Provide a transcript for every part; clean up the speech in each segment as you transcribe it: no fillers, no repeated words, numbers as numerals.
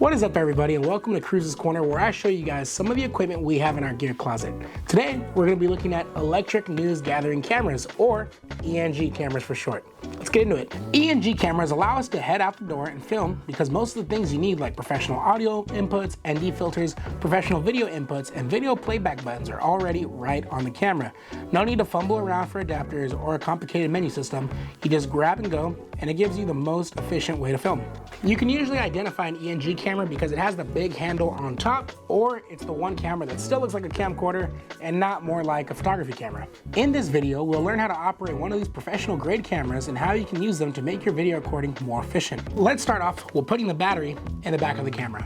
What is up, everybody, and welcome to Cruz's Corner, where I show you guys some of the equipment we have in our gear closet. Today we're going to be looking at electric news gathering cameras, or ENG cameras for short. Let's get into it. ENG cameras allow us to head out the door and film because most of the things you need, like professional audio inputs, ND filters, professional video inputs, and video playback buttons, are already right on the camera. No need to fumble around for adapters or a complicated menu system. You just grab and go, and it gives you the most efficient way to film. You can usually identify an ENG camera because it has the big handle on top, or it's the one camera that still looks like a camcorder and not more like a photography camera. In this video, we'll learn how to operate one of these professional grade cameras and how you can use them to make your video recording more efficient. Let's start off with putting the battery in the back of the camera.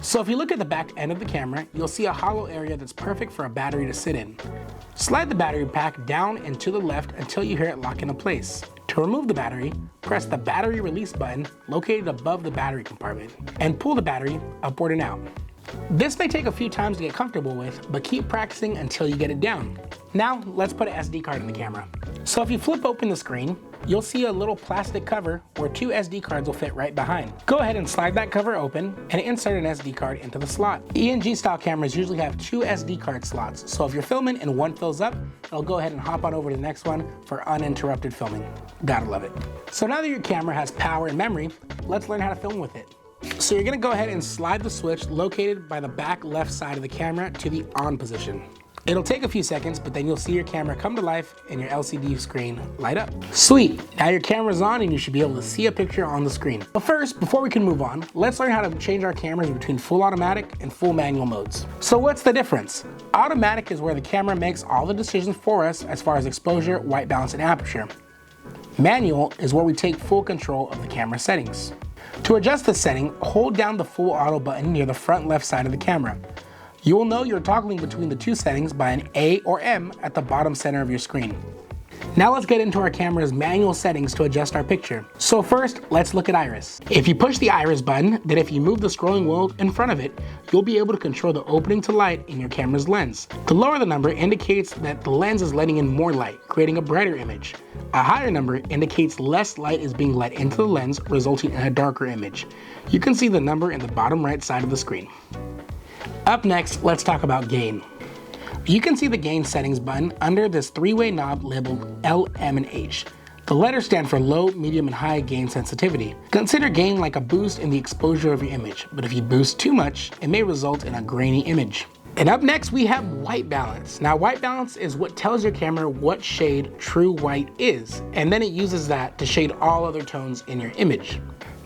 So if you look at the back end of the camera, you'll see a hollow area that's perfect for a battery to sit in. Slide the battery pack down and to the left until you hear it lock into place. To remove the battery, press the battery release button located above the battery compartment and pull the battery upward and out. This may take a few times to get comfortable with, but keep practicing until you get it down. Now let's put an SD card in the camera. So if you flip open the screen, you'll see a little plastic cover where two SD cards will fit right behind. Go ahead and slide that cover open and insert an SD card into the slot. ENG style cameras usually have two SD card slots, so if you're filming and one fills up, it'll go ahead and hop on over to the next one for uninterrupted filming. Gotta love it. So now that your camera has power and memory, let's learn how to film with it. So you're gonna go ahead and slide the switch located by the back left side of the camera to the on position. It'll take a few seconds, but then you'll see your camera come to life and your LCD screen light up. Sweet, now your camera's on and you should be able to see a picture on the screen. But first, before we can move on, let's learn how to change our cameras between full automatic and full manual modes. So what's the difference? Automatic is where the camera makes all the decisions for us as far as exposure, white balance, and aperture. Manual is where we take full control of the camera settings. To adjust the setting, hold down the full auto button near the front left side of the camera. You will know you're toggling between the two settings by an A or M at the bottom center of your screen. Now let's get into our camera's manual settings to adjust our picture. So first, let's look at iris. If you push the iris button, then if you move the scrolling wheel in front of it, you'll be able to control the opening to light in your camera's lens. The lower the number indicates that the lens is letting in more light, creating a brighter image. A higher number indicates less light is being let into the lens, resulting in a darker image. You can see the number in the bottom right side of the screen. Up next, let's talk about gain. You can see the gain settings button under this three-way knob labeled L, M, and H. The letters stand for low, medium, and high gain sensitivity. Consider gain like a boost in the exposure of your image, but if you boost too much, it may result in a grainy image. And up next, we have white balance. Now, white balance is what tells your camera what shade true white is, and then it uses that to shade all other tones in your image.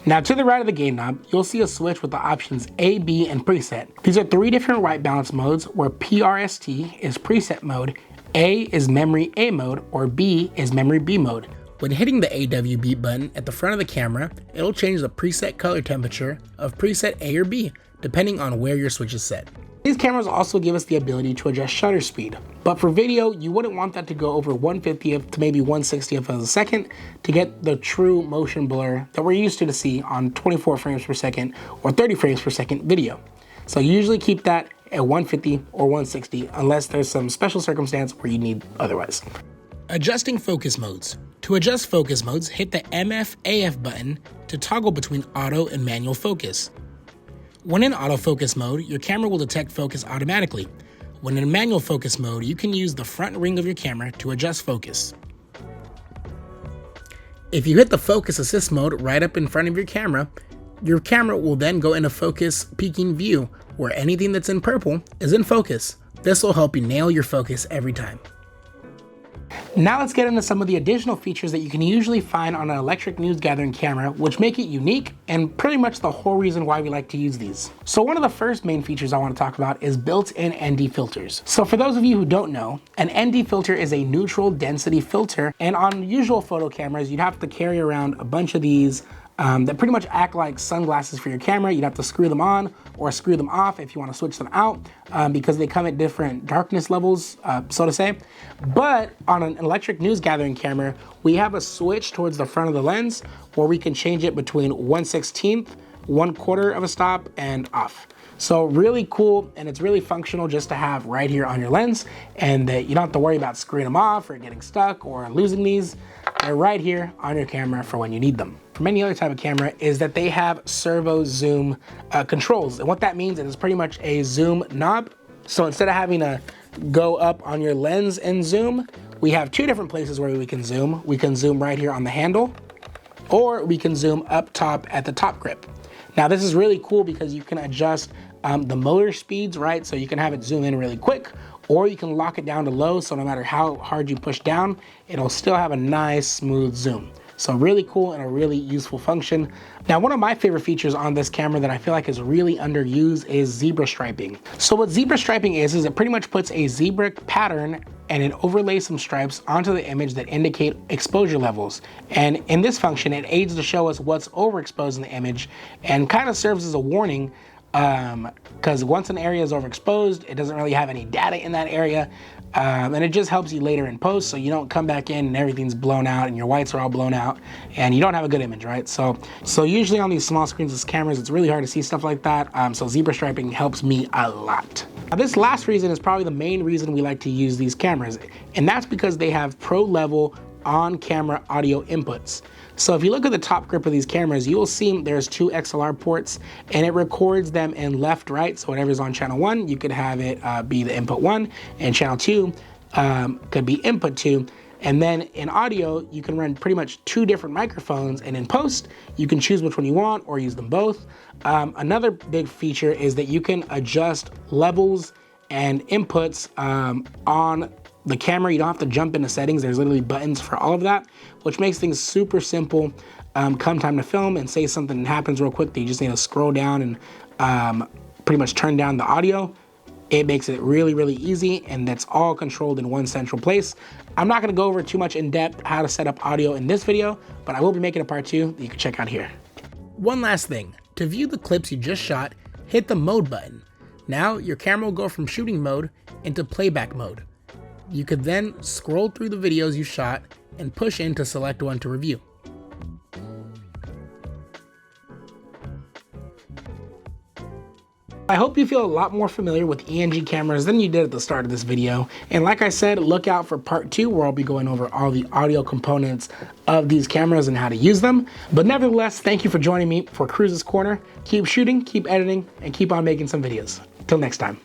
Now to the right of the gain knob, you'll see a switch with the options A, B, and preset. These are three different white balance modes where PRST is preset mode, A is memory A mode, or B is memory B mode. When hitting the AWB button at the front of the camera, it'll change the preset color temperature of preset A or B, depending on where your switch is set. These cameras also give us the ability to adjust shutter speed, but for video, you wouldn't want that to go over 1/50th to maybe 1/60th of a second to get the true motion blur that we're used to see on 24 frames per second or 30 frames per second video. So you usually keep that at 150 or 160 unless there's some special circumstance where you need otherwise. Adjusting focus modes. To adjust focus modes, hit the MF/AF button to toggle between auto and manual focus. When in autofocus mode, your camera will detect focus automatically. When in manual focus mode, you can use the front ring of your camera to adjust focus. If you hit the focus assist mode right up in front of your camera will then go into focus peaking view, where anything that's in purple is in focus. This will help you nail your focus every time. Now let's get into some of the additional features that you can usually find on an electric news gathering camera, which make it unique and pretty much the whole reason why we like to use these. So one of the first main features I want to talk about is built-in ND filters. So for those of you who don't know, an ND filter is a neutral density filter, and on usual photo cameras, you'd have to carry around a bunch of these that pretty much act like sunglasses for your camera. You'd have to screw them on or screw them off if you want to switch them out because they come at different darkness levels, so to say. But on an electric news gathering camera, we have a switch towards the front of the lens where we can change it between 1/16th, 1/4 of a stop, and off. So really cool, and it's really functional just to have right here on your lens, and that you don't have to worry about screwing them off or getting stuck or losing these. They're right here on your camera for when you need them. from any other type of camera is that they have servo zoom controls. And what that means is it's pretty much a zoom knob. So instead of having to go up on your lens and zoom, we have two different places where we can zoom. We can zoom right here on the handle, or we can zoom up top at the top grip. Now this is really cool because you can adjust the motor speeds, right? So you can have it zoom in really quick, or you can lock it down to low, so no matter how hard you push down, it'll still have a nice smooth zoom. So really cool and a really useful function. Now, one of my favorite features on this camera that I feel like is really underused is zebra striping. So what zebra striping is it pretty much puts a zebra pattern and it overlays some stripes onto the image that indicate exposure levels. And in this function, it aids to show us what's overexposed in the image and kind of serves as a warning because once an area is overexposed, it doesn't really have any data in that area. And it just helps you later in post so you don't come back in and everything's blown out and your whites are all blown out and you don't have a good image, right? So usually on these small screens with cameras, it's really hard to see stuff like that. So zebra striping helps me a lot. Now this last reason is probably the main reason we like to use these cameras, and that's because they have pro level on-camera audio inputs. So if you look at the top grip of these cameras, you will see there's two XLR ports and it records them in left, right. So whatever's on channel 1, you could have it be the input 1, and channel 2 could be input 2. And then in audio, you can run pretty much two different microphones, and in post, you can choose which one you want or use them both. Another big feature is that you can adjust levels and inputs on the camera. You don't have to jump into settings. There's literally buttons for all of that, which makes things super simple. Come time to film and say something happens real quick, you just need to scroll down and pretty much turn down the audio. It makes it really, really easy, and that's all controlled in one central place. I'm not gonna go over too much in depth how to set up audio in this video, but I will be making a part 2 that you can check out here. One last thing, to view the clips you just shot, hit the mode button. Now your camera will go from shooting mode into playback mode. You could then scroll through the videos you shot and push in to select one to review. I hope you feel a lot more familiar with ENG cameras than you did at the start of this video. And like I said, look out for part 2 where I'll be going over all the audio components of these cameras and how to use them. But nevertheless, thank you for joining me for Cruz's Corner. Keep shooting, keep editing, and keep on making some videos. Till next time.